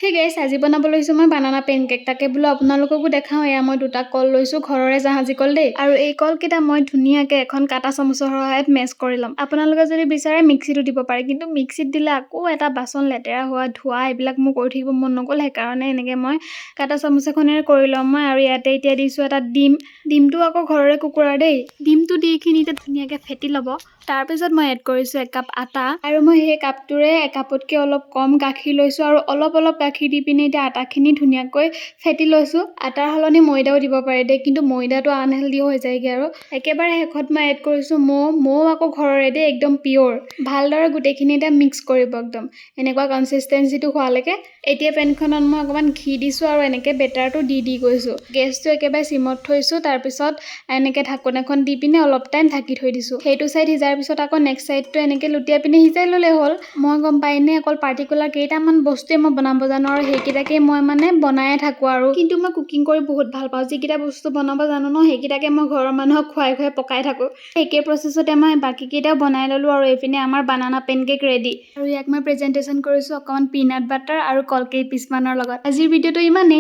Hey guys, আজি বনাব লৈছো মই বানানা পেনকেক তাকে বুলো আপোনালোককো দেখাও এয়া মই দুটা কল লৈছো ঘৰৰে জাহাজী কল দেই আৰু এই কল কেটা মই ধুনিয়াকে এখন কাটা চামুচৰ সহায়ত মেছ কৰি লম আপোনালোকে যদি বিচাৰে মিক্সিটো দিব পাৰে কিন্তু মিক্সিত দিলে আকৌ এটা বাসন লেতেৰা হোৱা ধোৱা এইবিলাক মোৰ কৰি থাকিব মন নগল হে কাৰণে এনেকে মই কাটা চামুচ এখনেৰে কৰি লম মই আৰু ইয়াতে এতিয়া দিছো এটা ডিমটো আকৌ ঘৰৰে কুকুৰা দেই ডিমটো দি খিনিতে ধুনিয়াকে ফেটি লব তাৰ পিছত মই এড কৰিছো 1 কাপ আটা আৰু মই সেই কাপটোৰে 1 কাপতকৈ অলপ কম গাখীৰ লৈছো আৰু অলপ গাখীৰ দি পিনে এতিয়া আটাখিনি ধুনিয়াকৈ ফেটি লৈছো আটাৰ হলনি ময়দাও দিব পাৰে দে কিন্তু ময়দাটো আনহেলদি হৈ যায়গে আৰু একেবাৰে শেষত মই এড কৰিছো মৌ আকৌ ঘৰৰে দে একদম পিওৰ ভালদৰে গুটেখিনি এটা মিক্স কৰিব একদম এনেকুৱা কনসিস্টেন্সিটো হোৱালৈকে এতিয়া পেনখনত মই অকমান ঘি দিছো আৰু এনেকে বেটাৰটো দি গৈছো গেছটো একেবাৰে সিমত থৈছো তাৰ পিছত এনেকে ঢাকন এখন দি পিনে অলপ টাইম ঢাকি থৈ দিছো সেইটো সাইড হিজাৰ পিছত আকৌ নেক্সট সাইডটো এনেকে লুটিয়াই পিনে হিজাই ললে হ'ল মই গম পাইনে অকল পাৰ্টিকুলাৰ কেইটামান বস্তুৱে মই বনাব জানো আৰু সেইকেইটাকে মই মানে বনায়ে থাকো আৰু কিন্তু মই কুকিং কৰি বহুত ভাল পাওঁ যিকেইটা বস্তু বনাব জানো ন সেইকেইটাকে মই ঘৰৰ মানুহক খুৱাই পকাই থাকো একে প্ৰসেছতে মই বাকি কেইটাও বনাই ললো আৰু এপিনে আমাৰ বানানা পেনকেক ৰেডি আৰু ইয়াক মই প্ৰেজেন্টেশন কৰিছো অকমান পিনাট বাটাৰ আৰু কলকেক পিছমানৰ লগত আজিৰ ভিডিওটো ইমানেই